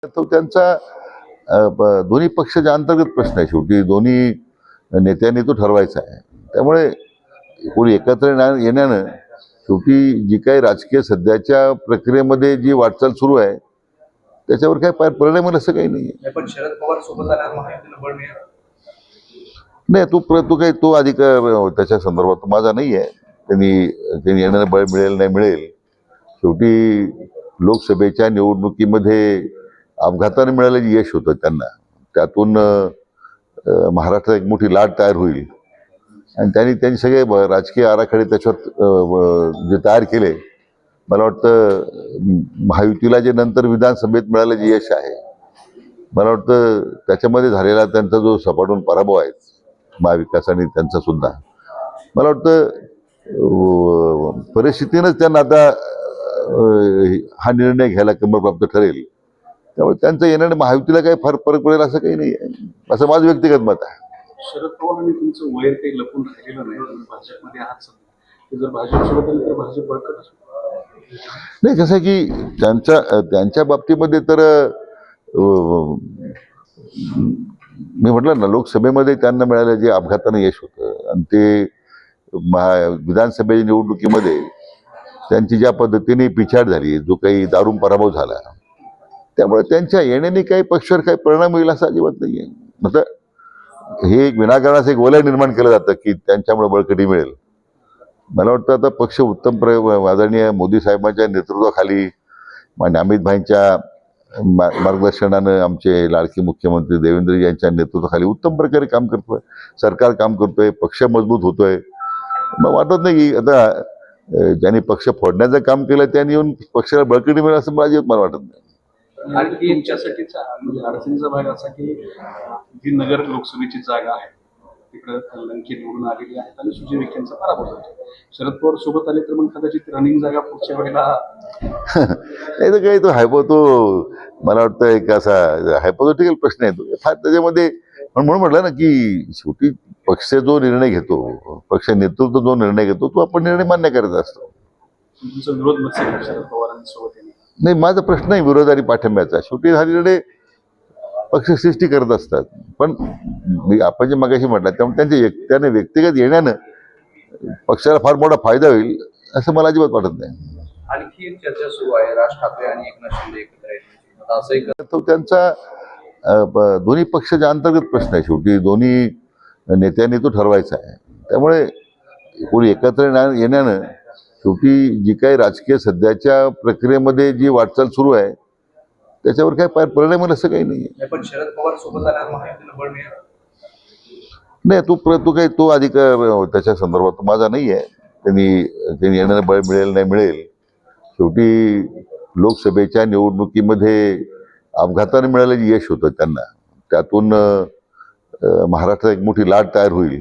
तो त्यांचा दोन्ही पक्षाच्या अंतर्गत प्रश्न आहे. शेवटी दोन्ही नेत्यांनी तो ठरवायचा आहे. त्यामुळे कोणी एकत्र येण्यानं शेवटी जी काही राजकीय सध्याच्या प्रक्रियेमध्ये जी वाटचाल सुरू आहे त्याच्यावर काय परिणाम होईल असं काही नाही. पण शरद पवार सोबत आल्यावर महायुतीला बळ मिळेल. नाही, तो काही तो अधिक त्याच्या संदर्भात माझा नाही आहे. त्यांनी येणारं बळ मिळेल नाही मिळेल. शेवटी लोकसभेच्या निवडणुकीमध्ये अपघाताने मिळालेलं यश होतं त्यांना. त्यातून महाराष्ट्रात एक मोठी लाट तयार होईल आणि त्यांनी सगळे राजकीय आराखडे त्याच्यावर जे तयार केले. मला वाटतं महायुतीला जे नंतर विधानसभेत मिळालं जे यश आहे, मला वाटतं त्याच्यामध्ये झालेला त्यांचा जो सपाटून पराभव आहे महाविकास आणि त्यांचा सुद्धा, मला वाटतं परिस्थितीनंच त्यांना आता हा निर्णय घ्यायला क्रमप्राप्त ठरेल. त्यामुळे त्यांचं येणाऱ्या महायुतीला काही फार फरक पडेल असं काही नाही आहे, असं माझं व्यक्तिगत मत आहे. शरद पवारांनी तुमचं वैर काही लपून राहिलेलं नाही. भाजपमध्ये आहात सध्या, जर भाजपसोबत आले तर भाजप बळकट असतो. नाही, कसं आहे की त्यांच्या बाबतीमध्ये तर मी म्हटलं ना, लोकसभेमध्ये त्यांना मिळालं जे अपघाताने यश होतं आणि ते विधानसभेच्या निवडणुकीमध्ये त्यांची ज्या पद्धतीने पिछाड झाली, जो काही दारुण पराभव झाला, त्यामुळे त्यांच्या येण्याने काही पक्षावर काही परिणाम होईल असं अजिबात नाही आहे. मतलब हे एक विनाकाराचं एक वलय निर्माण केलं जातं की त्यांच्यामुळे बळकटी मिळेल. मला वाटतं आता पक्ष उत्तम आदरणीय मोदी साहेबांच्या नेतृत्वाखाली माननीय अमित भाईंच्या मार्गदर्शनानं आमचे लाडके मुख्यमंत्री देवेंद्रजी यांच्या नेतृत्वाखाली उत्तम प्रकारे काम करतोय. सरकार काम करतोय, पक्ष मजबूत होतोय. मग वाटत नाही की आता ज्यांनी पक्ष फोडण्याचं काम केलं त्यांनी येऊन पक्षाला बळकटी मिळेल असं मला वाटत नाही. आणि यांच्यासाठीचा म्हणजे अडचणीचा भाग असा की जी नगर लोकसभेची जागा आहे तिकडं लंके निवडून आलेली आहेत आणि सुजय विखेंचा पराभव होतो. शरद पवार सोबत आले तर मग कदाचित रनिंग जागा पुढच्या वेळेला नाही तर काही तो मला वाटतं एक असा हायपोथेटिकल प्रश्न आहे तो फार त्याच्यामध्ये. म्हणून म्हटलं ना की शेवटी पक्ष जो निर्णय घेतो, पक्ष नेतृत्व जो निर्णय घेतो तो आपण निर्णय मान्य करायचा असतो. तुमचा विरोध नसेल शरद पवारांसोबत येणे. नाही, माझा प्रश्न नाही विरोध आणि पाठिंब्याचा. शेवटी हा निर्णय पक्ष सृष्टी करत असतात. पण आपण जे मगाशी म्हटलं त्यामुळे त्याने व्यक्तिगत येण्यानं पक्षाला फार मोठा फायदा होईल असं मला अजिबात वाटत नाही. आणखी एक चर्चा सुरू आहे, राज ठाकरे आणि एकनाथ शिंदे एकत्र येण्याची. असंही तो त्यांचा दोन्ही पक्षाच्या अंतर्गत प्रश्न आहे. शेवटी दोन्ही नेत्यांनी तो ठरवायचा आहे. त्यामुळे कोणी एकत्र येण्यानं शेवटी जी काही राजकीय सध्याच्या प्रक्रियेमध्ये जी वाटचाल सुरू आहे त्याच्यावर काय परिणाम होईल असं काही नाही. पण शरद पवार सोबत आल्यावर महायुतीला बळ मिळेल. नाही, तो काही तो अधिक त्याच्या संदर्भात माझा नाही आहे. त्यांनी येणारं बळ मिळेल नाही मिळेल. शेवटी लोकसभेच्या निवडणुकीमध्ये अपघाताने मिळालेलं यश होतं त्यांना. त्यातून महाराष्ट्रात एक मोठी लाट तयार होईल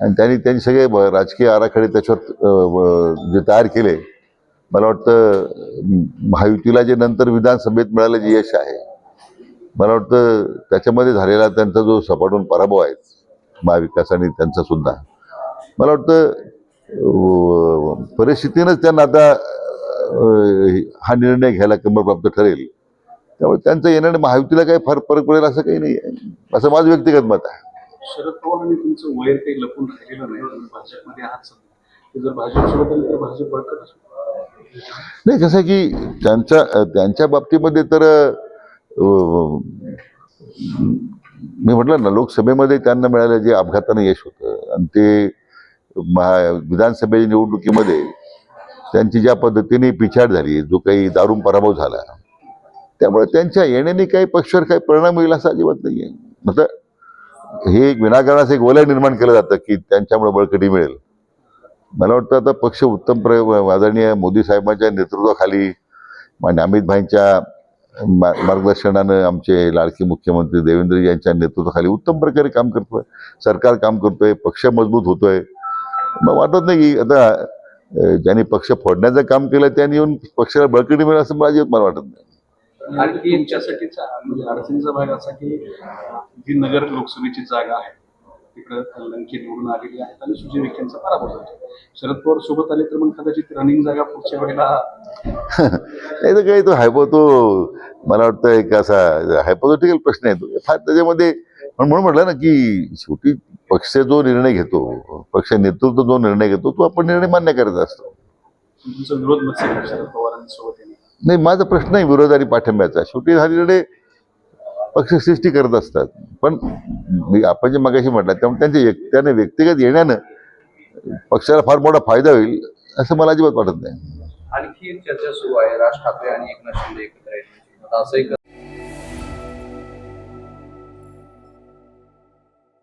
आणि त्यांनी सगळे राजकीय आराखडे त्याच्यावर जे तयार केले. मला वाटतं महायुतीला जे नंतर विधानसभेत मिळालं जे यश आहे, मला वाटतं त्याच्यामध्ये झालेला त्यांचा जो सपाटून पराभव आहे महाविकास आणि त्यांचा सुद्धा, मला वाटतं परिस्थितीनंच त्यांना आता हा निर्णय घ्यायला क्रमप्राप्त ठरेल. त्यामुळे त्यांचं येणाऱ्या महायुतीला काही फार फरक पडेल असं काही नाही आहे, असं माझं व्यक्तिगत मत आहे. शरद पवारांनी तुमचं वैर काही लपून राहिलेलं नाही. भाजपमध्ये आहात सध्या, जर भाजपसोबत आले तर भाजप बळकट असतो. नाही, कसं आहे की त्यांच्या बाबतीमध्ये तर मी म्हटलं ना, लोकसभेमध्ये त्यांना मिळालं जे अपघाताने यश होतं आणि ते विधानसभेच्या निवडणुकीमध्ये त्यांची ज्या पद्धतीने पिछाड झाली, जो काही दारुण पराभव झाला, त्यामुळे त्यांच्या येण्याने काही पक्षावर काही परिणाम होईल असं अजिबात नाही आहे. मतलब हे एक विनाकाराचं एक वलय निर्माण केलं जातं की त्यांच्यामुळे बळकटी मिळेल. मला वाटतं आता पक्ष उत्तम आदरणीय मोदी साहेबांच्या नेतृत्वाखाली माननीय अमित भाईंच्या मार्गदर्शनानं आमचे लाडके मुख्यमंत्री देवेंद्रजी यांच्या नेतृत्वाखाली उत्तम प्रकारे काम करतोय. सरकार काम करतोय, पक्ष मजबूत होतोय. मग वाटत नाही की आता ज्यांनी पक्ष फोडण्याचं काम केलं त्यांनी येऊन पक्षाला बळकटी मिळेल असं मला वाटत नाही. आणि यांच्यासाठीचा म्हणजे अडचणीचा भाग असा की जी नगर लोकसभेची जागा आहे तिकडं लंके निवडून आलेले आहेत आणि सुजय विखेंचा पराभव झाला. शरद पवार सोबत आले तर मग कदाचित रनिंग जागा पुढच्या वेळेला नाही तर काही तो तो मला वाटतं एक असा हायपोथेटिकल प्रश्न आहे तो फार त्याच्यामध्ये. म्हणून म्हटलं ना की शेवटी पक्ष जो निर्णय घेतो, पक्ष नेतृत्व जो निर्णय घेतो तो आपण निर्णय मान्य करायचा असतो. तुमचा विरोध नसेल शरद पवारांसोबत येणे. नाही, माझा प्रश्न आहे विरोध आणि पाठिंब्याचा. शेवटी हा निर्णय पक्ष सृष्टी करत असतात. पण आपण जे मगाशी म्हटलं त्यामुळे त्याने व्यक्तिगत येण्यानं पक्षाला फार मोठा फायदा होईल असं मला अजिबात वाटत नाही. आणखी एक चर्चा सुरू आहे, राज ठाकरे आणि एकनाथ शिंदे एकत्र आहेत. आता असंही